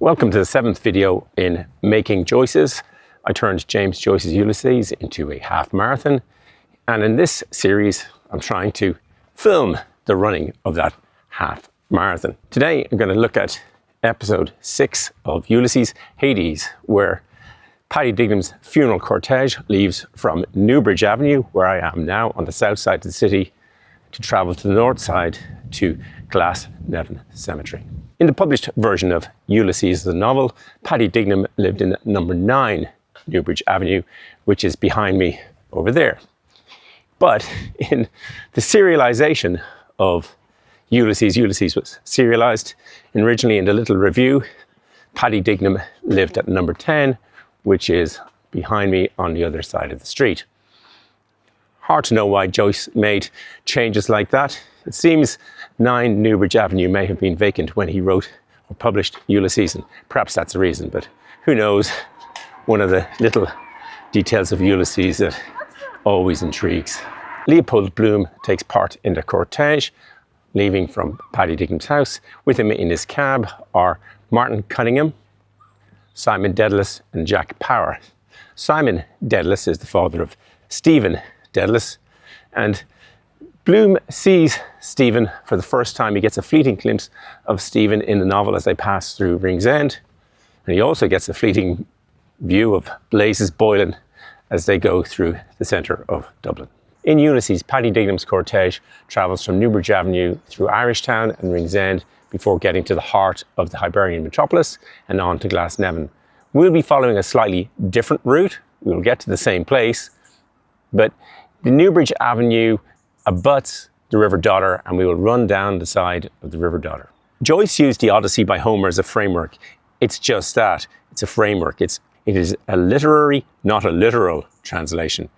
Welcome to the 7th video in Making Joyce's. I turned James Joyce's Ulysses into a half marathon, and in this series I'm trying to film the running of that half marathon. Today I'm going to look at episode 6 of Ulysses, Hades, where Paddy Dignam's funeral cortege leaves from Newbridge Avenue, where I am now on the south side of the city, to travel to the north side to Glasnevin Cemetery. In the published version of Ulysses, the novel, Paddy Dignam lived in number 9 Newbridge Avenue, which is behind me over there. But in the serialization of Ulysses, Ulysses was serialized originally in the little review. Paddy Dignam lived at number 10, which is behind me on the other side of the street. Hard to know why Joyce made changes like that. It seems 9 Newbridge Avenue may have been vacant when he wrote or published Ulysses, and perhaps that's the reason, but who knows? One of the little details of Ulysses that always intrigues. Leopold Bloom takes part in the cortege, leaving from Paddy Dignam's house. With him in his cab are Martin Cunningham, Simon Dedalus and Jack Power. Simon Dedalus is the father of Stephen Dedalus, and Bloom sees Stephen for the first time. He gets a fleeting glimpse of Stephen in the novel as they pass through Ringsend, and he also gets a fleeting view of blazes boiling as they go through the centre of Dublin. In Ulysses, Paddy Dignam's cortege travels from Newbridge Avenue through Irishtown and Ringsend before getting to the heart of the Hibernian metropolis and on to Glasnevin. We'll be following a slightly different route. We'll get to the same place, but the Newbridge Avenue abuts the River Dodder, and we will run down the side of the River Dodder. Joyce used the Odyssey by Homer as a framework. It's just that. It's a framework. It is a literary, not a literal translation.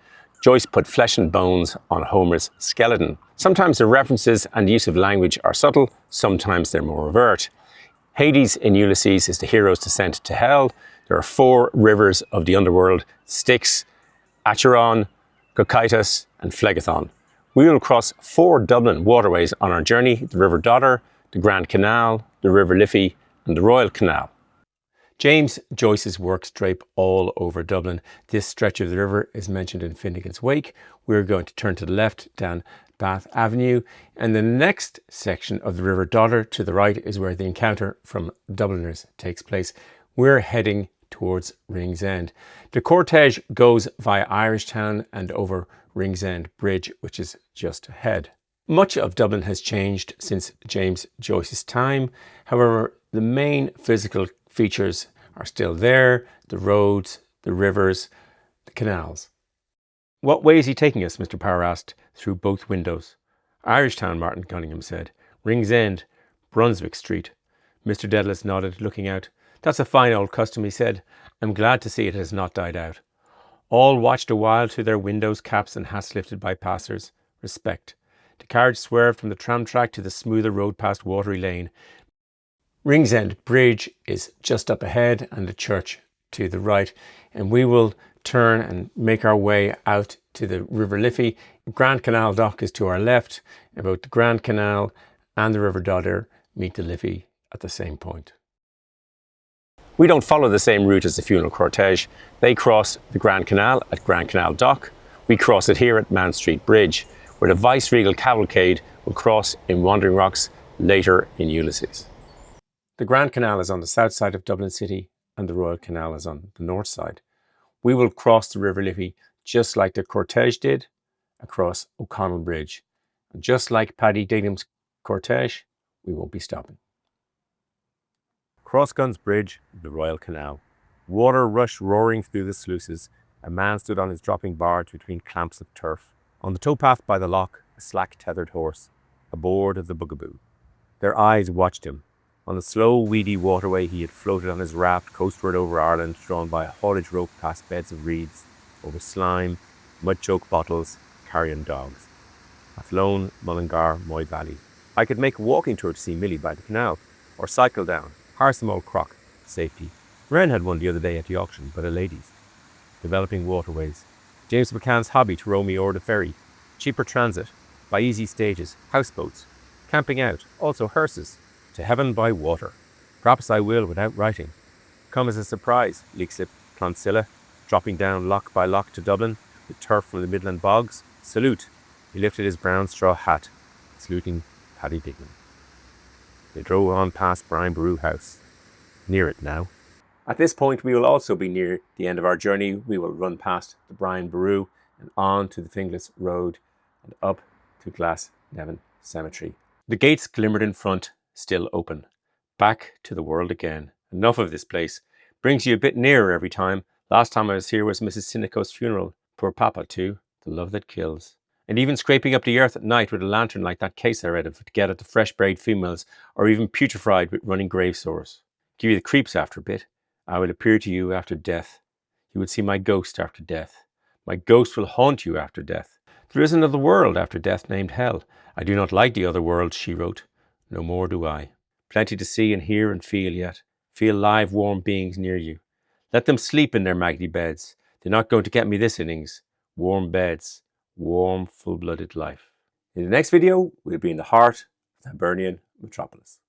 Joyce put flesh and bones on Homer's skeleton. Sometimes the references and use of language are subtle, sometimes they're more overt. Hades in Ulysses is the hero's descent to hell. There are 4 rivers of the underworld: Styx, Acheron, Cocytus and Phlegethon. We will cross 4 Dublin waterways on our journey: the River Dodder, the Grand Canal, the River Liffey and the Royal Canal. James Joyce's works drape all over Dublin. This stretch of the river is mentioned in Finnegan's Wake. We're going to turn to the left down Bath Avenue, and the next section of the River Dodder to the right is where the encounter from Dubliners takes place. We're heading towards Ringsend. The cortege goes via Irishtown and over Ringsend Bridge, which is just ahead. Much of Dublin has changed since James Joyce's time. However, the main physical features are still there: the roads, the rivers, the canals. "What way is he taking us?" Mr. Power asked through both windows. "Irishtown," Martin Cunningham said. "Ringsend, Brunswick Street." Mr. Dedalus nodded, looking out. "That's a fine old custom," he said. "I'm glad to see it has not died out." All watched a while through their windows, caps and hats lifted by passers. Respect. The carriage swerved from the tram track to the smoother road past Watery Lane. Ringsend Bridge is just up ahead and the church to the right, and we will turn and make our way out to the River Liffey. Grand Canal Dock is to our left, and both the Grand Canal and the River Dodder meet the Liffey at the same point. We don't follow the same route as the funeral cortege. They cross the Grand Canal at Grand Canal Dock. We cross it here at Mount Street Bridge, where the vice-regal cavalcade will cross in Wandering Rocks later in Ulysses. The Grand Canal is on the south side of Dublin City, and the Royal Canal is on the north side. We will cross the River Liffey just like the cortege did across O'Connell Bridge. And just like Paddy Dignam's cortege, we won't be stopping. Crossguns Bridge, the Royal Canal. Water rushed roaring through the sluices. A man stood on his dropping barge between clamps of turf. On the towpath by the loch, a slack tethered horse, aboard of the Bugaboo. Their eyes watched him. On the slow, weedy waterway he had floated on his raft coastward over Ireland, drawn by a haulage rope past beds of reeds, over slime, mud-choked bottles, carrion dogs. Athlone, Mullingar, Moy Valley. I could make a walking tour to see Millie by the canal, or cycle down. Hire some old crock. Safety. Wren had one the other day at the auction, but a lady's. Developing waterways. James McCann's hobby to row me o'er the ferry. Cheaper transit. By easy stages. Houseboats. Camping out. Also hearses. To heaven by water. Perhaps I will without writing. Come as a surprise, Leixlip Clonsilla, dropping down lock by lock to Dublin, with turf from the Midland bogs. Salute. He lifted his brown straw hat, saluting Paddy Dignam. They drove on past Brian Boru House. Near it now. At this point, we will also be near the end of our journey. We will run past the Brian Boru and on to the Finglas Road and up to Glasnevin Cemetery. The gates glimmered in front, still open. Back to the world again. Enough of this place. Brings you a bit nearer every time. Last time I was here was Mrs. Sinico's funeral. Poor Papa too. The love that kills. And even scraping up the earth at night with a lantern like that case I read of to get at the fresh buried females, or even putrefied with running grave sores. Give you the creeps after a bit. I will appear to you after death. You would see my ghost after death. My ghost will haunt you after death. There is another world after death named hell. I do not like the other world, she wrote. No more do I. Plenty to see and hear and feel yet. Feel live, warm beings near you. Let them sleep in their maggoty beds. They're not going to get me this innings. Warm beds. Warm, full-blooded life. In the next video, we'll be in the heart of the Hibernian metropolis.